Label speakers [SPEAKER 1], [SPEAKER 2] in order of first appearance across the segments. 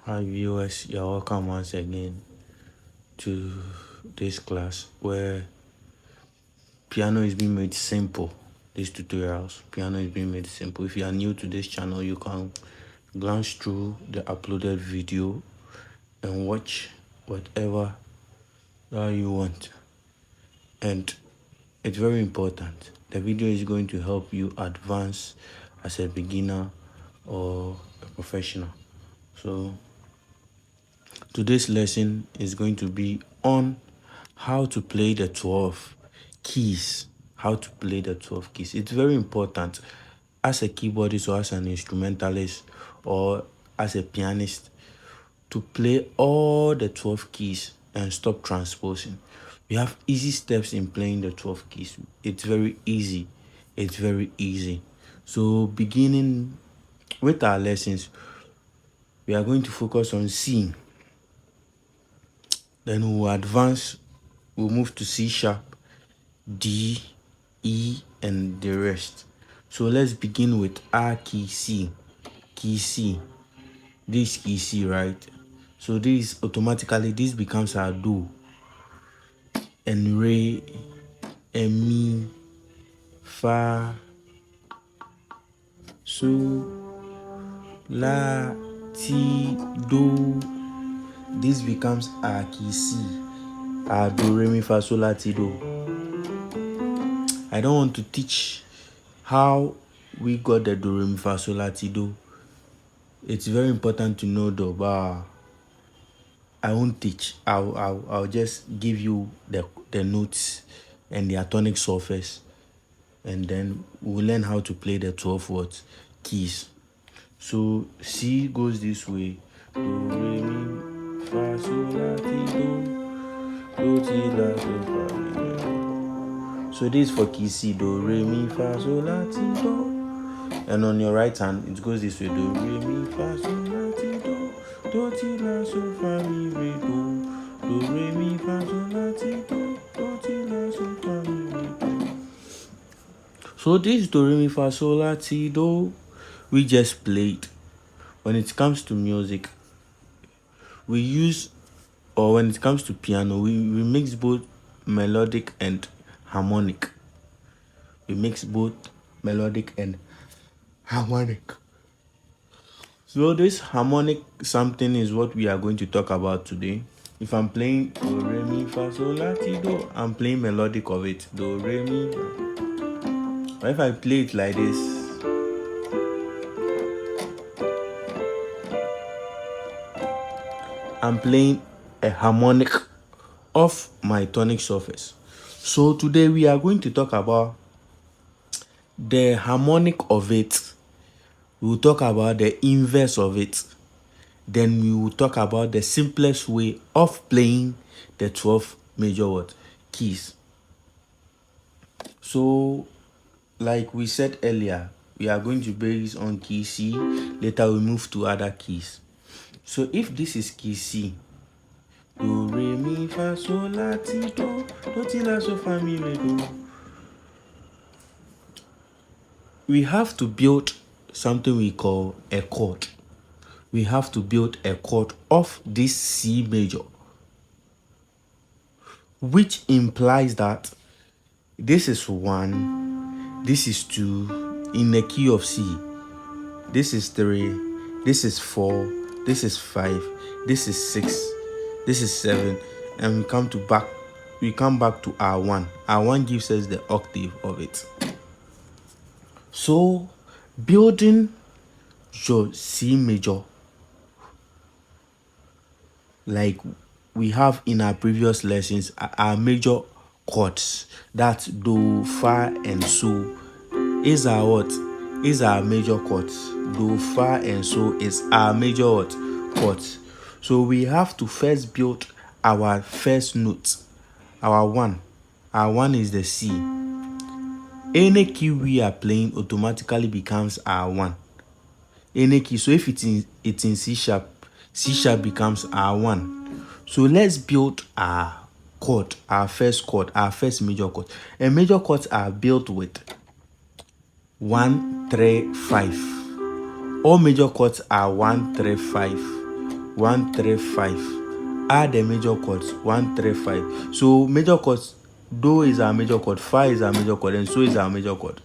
[SPEAKER 1] Hi viewers, you're welcome once again to this class where piano is being made simple. These tutorials, piano is being made simple. If you are new to this channel, you can glance through the uploaded video and watch whatever that you want. And it's very important. The video is going to help you advance as a beginner or a professional. So today's lesson is going to be on how to play the 12 keys. How to play the 12 keys. It's very important as a keyboardist or as an instrumentalist or as a pianist to play all the 12 keys and stop transposing. We have easy steps in playing the 12 keys. It's very easy. It's very easy. So beginning with our lessons, we are going to focus on C. Then we'll advance, we'll move to C sharp, D, E, and the rest. So let's begin with our key C. Key C. This key C, right? So this automatically, this becomes our do. And re, and mi, fa, so, la, ti, do. This becomes our key C. Our do, re, mi, fa, so, la, ti, do. I don't want to teach how we got the do, re, mi, fa, so, la, ti, do. It's very important to know though, but I won't teach. I'll just give you the notes and the tonic surface, and then we'll learn how to play the 12 words keys. So C goes this way: do, re, mi, fa, so, la, ti, do, ti, la, so, fa, mi, re, do. So this is for key C: do, re, mi, fa, so, la, ti, do. And on your right hand, it goes this way: do, re, mi, fa, so, la, ti, do, ti, la, so, fa, mi, re, do, re, mi, fa, so, la, ti, do, ti, la, so, fa, mi, re, do. So this do, re, mi, fa, so, la, ti, do, we just played. When it comes to music, we use, or when it comes to piano, we mix both melodic and harmonic. We mix both melodic and harmonic. So this harmonic something is what we are going to talk about today. If I'm playing do, re, mi, fa, so, la, ti, do, I'm playing melodic of it. Do, re, mi. But if I play it like this, I'm playing a harmonic of my tonic surface. So today we are going to talk about the harmonic of it. We will talk about the inverse of it. Then we will talk about the simplest way of playing the 12 major keys. So, like we said earlier, we are going to base on key C. Later we move to other keys. So if this is key C, do, re, mi, fa, so, la, ti, do, ti, la, so, fa, mi, re, do. We have to build something we call a chord. We have to build a chord of this C major, which implies that this is 1, this is 2 in the key of C, this is 3, this is 4, this is 5, this is 6, this is 7, and we come back to R1. R1 gives us the octave of it. So building your C major like we have in our previous lessons, our major chords, that's do, fa, and so, is our what? Is our major chords. Do, fa, and so is our major what? Chords. So we have to first build our first note, our 1. Our 1 is the C. Any key we are playing automatically becomes our 1. Any key. So if it's in C sharp becomes our 1. So let's build our chord, our first major chord. And major chords are built with 1, 3, 5. All major chords are 1, 3, 5. 1 3 5. Add the major chords 1 3 5. So major chords, do is our major chord, fa is our major chord, and so is our major chord.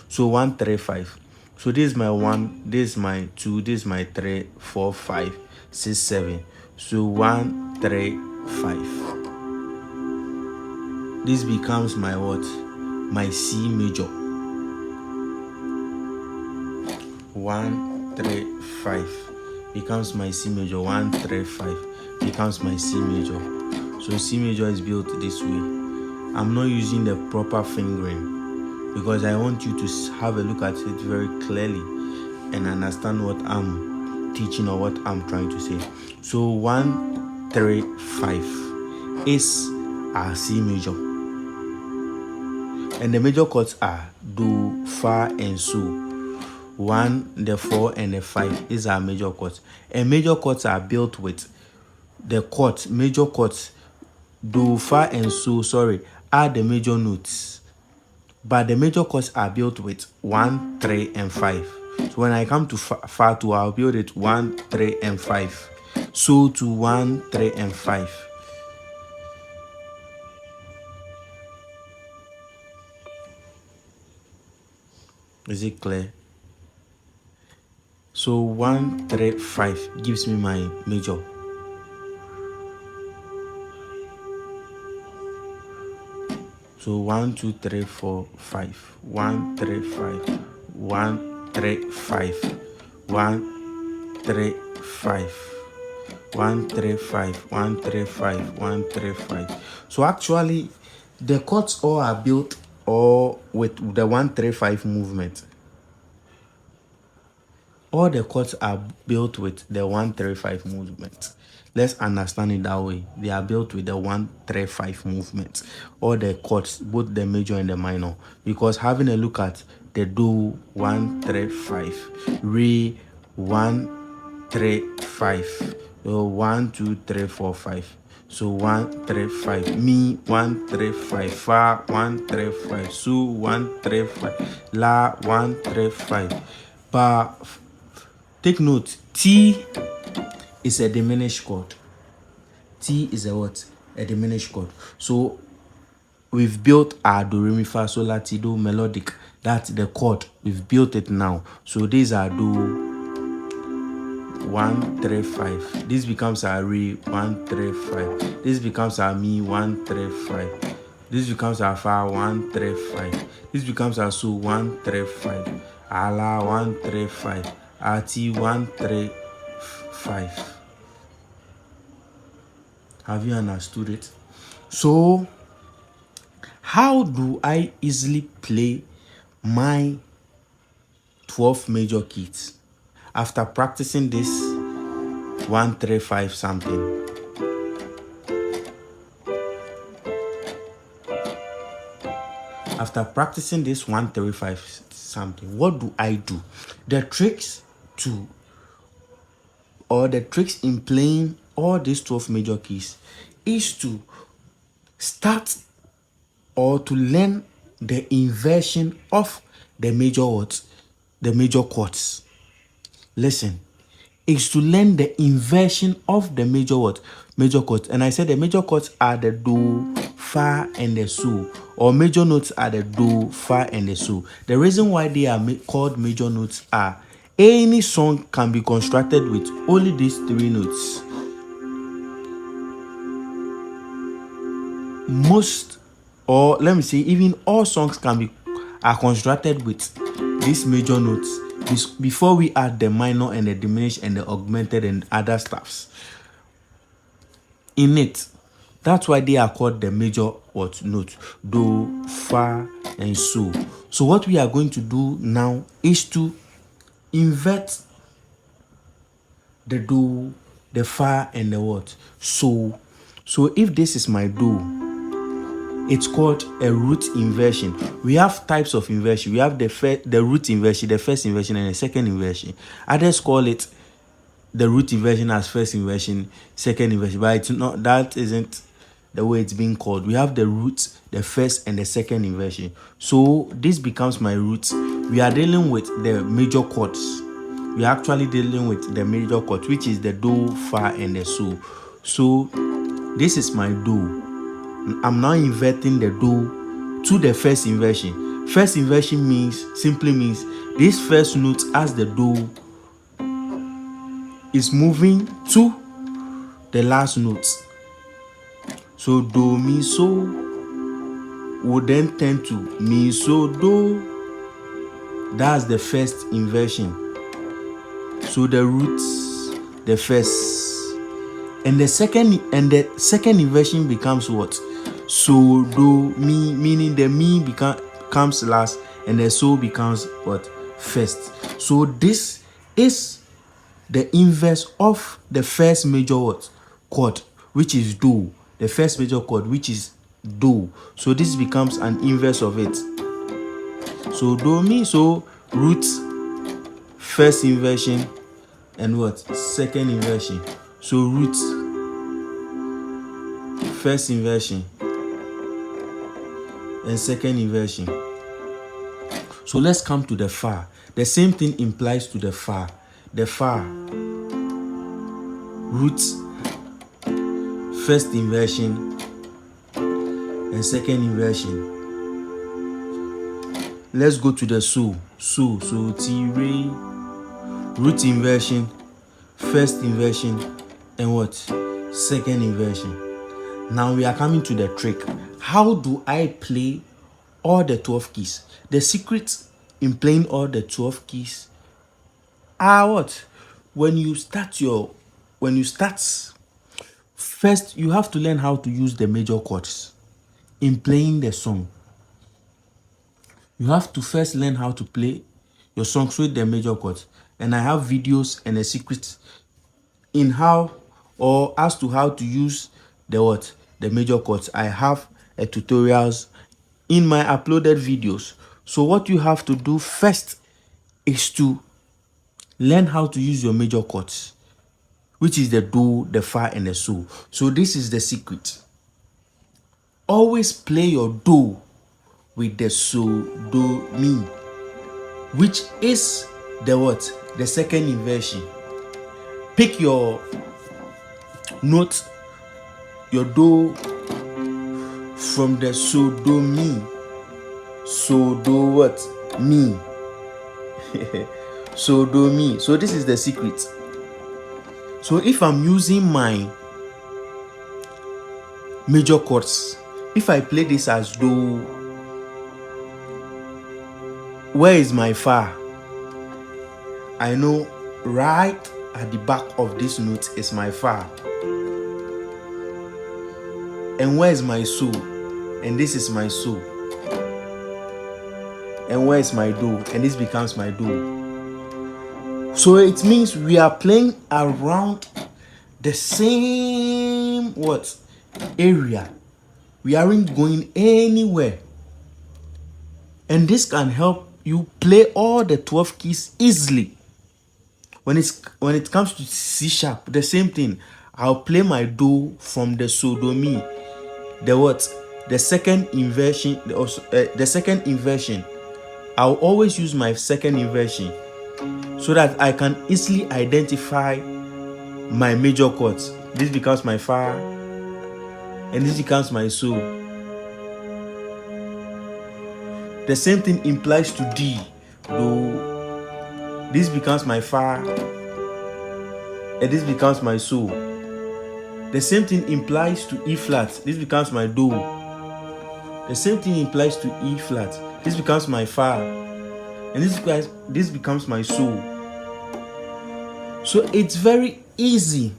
[SPEAKER 1] So 1 3 5. So this is my 1, this is my 2, this is my 3 4 5 6 7. So 1 3 5. This becomes my what? My C major. 1 3 5 becomes my C major. 1 3 5 becomes my C major. So C major is built this way. I'm not using the proper fingering because I want you to have a look at it very clearly and understand what I'm teaching or what I'm trying to say. So 1 3 5 is our C major, and the major chords are do, fa, and so. 1, the 4, and the 5 is our major chords. And major chords are built with the chords, major chords, do, fa, and so, are the major notes. But the major chords are built with 1, 3, and 5. So when I come to fa 2, I'll build it 1, 3, and 5. So to 1, 3, and 5. Is it clear? So 1 3 5 gives me my major. So 1 2 3 4 5. 1 3 5. 1 3 5. 1 3 5. 1 3 5. 1 3 5. 1 3 5. So actually, the chords all are built all with the 1 3 5 movement. All the chords are built with the 1 3 5 movement. Let's understand it that way. They are built with the 1 3 5 movement. All the chords, both the major and the minor. Because having a look at the do 1 3 5, re 1 3 5, 1 2 3 4 5. So 1 3 5, mi 1 3 5, fa 1 3 5, su 1 3 5, la 1 3 5. But take note, T is a diminished chord. T is a what? A diminished chord. So we've built our do, re, mi, fa, sol, la, ti, do melodic. That's the chord. We've built it now. So these are do 1 3 5. This becomes our re 1 3 5. This becomes our mi 1 3 5. This becomes our fa 1 3 5. This becomes our su 1 3 5. Our la 1 3 5. Our ti 1 3 5. Have you understood it? So how do I easily play my 12 major keys after practicing this 1 3 5 something? After practicing this 1 3 5 something, what do I do? The tricks in playing all these 12 major keys is to start or to learn the inversion of the major words, the major chords. Listen, is to learn the inversion of the major words, major chords. And I said the major chords are the do, fa, and the so, or major notes are the do, fa, and the so. The reason why they are called major notes are any song can be constructed with only these 3 notes. Most, or let me say, even all songs are constructed with these major notes before we add the minor and the diminished and the augmented and other stuffs in it. That's why they are called the major notes, do, fa, and so. So what we are going to do now is to invert the do, the fa, and the what? So if this is my do, it's called a root inversion. We have types of inversion. We have the root inversion, the first inversion, and the second inversion. Others call it the root inversion as first inversion, second inversion, but it's not. That isn't the way it's being called. We have the root, the first, and the second inversion. So this becomes my root. We are dealing with the major chords. we are actually dealing with the major chord, which is the do, fa, and the so. So this is my do. I'm now inverting the do to the first inversion. First inversion simply means this first note as the do is moving to the last note. So do, mi, so will then turn to mi, so, do. That's the first inversion. So the roots, the first. And the second inversion becomes what? So, do, mi, meaning the mi comes last and the so becomes what? First. So this is the inverse of the first major what? Chord, which is do. The first major chord, which is do. So this becomes an inverse of it. So do, mi, so root, first inversion, and what? Second inversion. So root, first inversion, and second inversion. So let's come to the fa. The same thing implies to the fa. The fa, root, first inversion, and second inversion. Let's go to the so. So ti, re, root inversion, first inversion, and what? Second inversion. Now we are coming to the trick. How do I play all the 12 keys? The secret in playing all the 12 keys are what? When you start, first you have to learn how to use the major chords in playing the song. You have to first learn how to play your songs with the major chords. And I have videos and a secret in how or as to how to use the major chords. I have a tutorials in my uploaded videos. So what you have to do first is to learn how to use your major chords, which is the do, the fa, and the so. So this is the secret. Always play your do with the so, do, mi, which is the what? The second inversion. Pick your note, your do, from the so, do, mi. So, do what? Mi. So, do, mi. So this is the secret. So if I'm using my major chords, if I play this as do, where is my fa? I know right at the back of this note is my fa. And where is my so? And this is my so. And where is my do? And this becomes my do. So it means we are playing around the same what? Area. We aren't going anywhere. And this can help you play all the 12 keys easily. When it comes to C sharp, the same thing. I'll play my do from the so, do, mi. The what? The second inversion. The second inversion. I'll always use my second inversion so that I can easily identify my major chords. This becomes my fa, and this becomes my so. The same thing implies to D. Do. This becomes my fa, and this becomes my so. The same thing implies to E flat. This becomes my do. The same thing implies to E flat. This becomes my fa, and this becomes my so. So it's very easy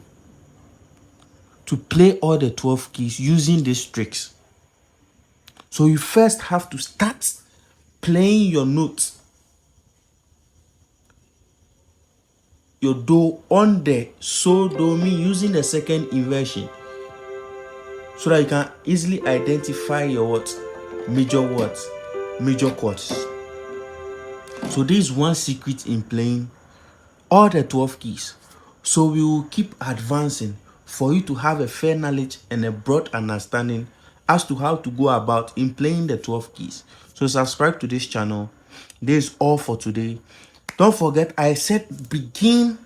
[SPEAKER 1] to play all the 12 keys using these tricks. So you first have to start playing your notes, your do on the so, do, mi, using the second inversion, so that you can easily identify your major chords. So this is one secret in playing all the 12 keys. So we will keep advancing for you to have a fair knowledge and a broad understanding as to how to go about in playing the 12 keys. So subscribe to this channel. This is all for today. Don't forget, I said begin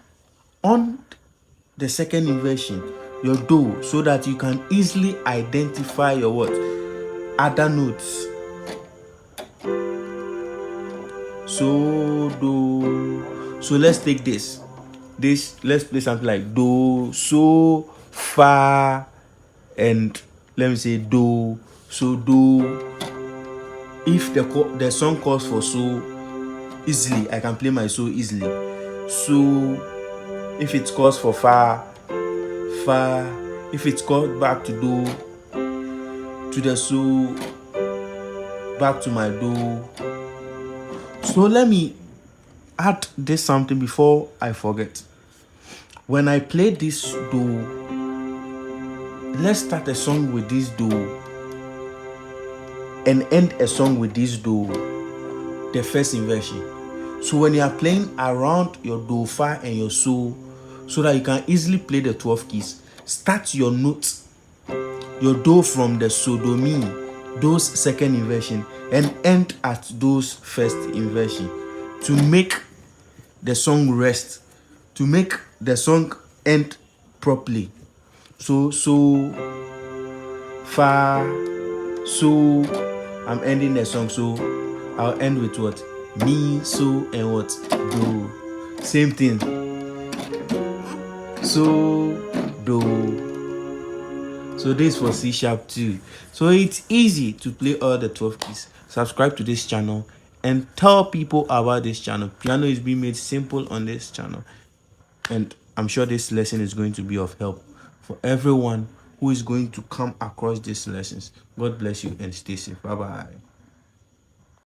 [SPEAKER 1] on the second inversion, your do, so that you can easily identify your what? Other notes. So, do. So let's take this. Let's play something like do, so, fa, and let me say do. So do. If the song calls for so, easily I can play my so easily. So if it calls for fa, if it's called back to do, to the so, back to my do. So let me add this something before I forget. When I play this do, let's start a song with this do and end a song with this do, the first inversion. So when you are playing around your do, fa, and your so that you can easily play the 12 keys, start your notes, your do from the so, do, mi, those second inversion, and end at those first inversion to make the song rest, to make the song end properly. So, fa, so, I'm ending the song, so I'll end with what? Mi, so, and what? Do. Same thing. So, do. So this was C sharp 2. So it's easy to play all the 12 keys. Subscribe to this channel and tell people about this channel. Piano is being made simple on this channel. And I'm sure this lesson is going to be of help for everyone who is going to come across these lessons. God bless you and stay safe. Bye-bye.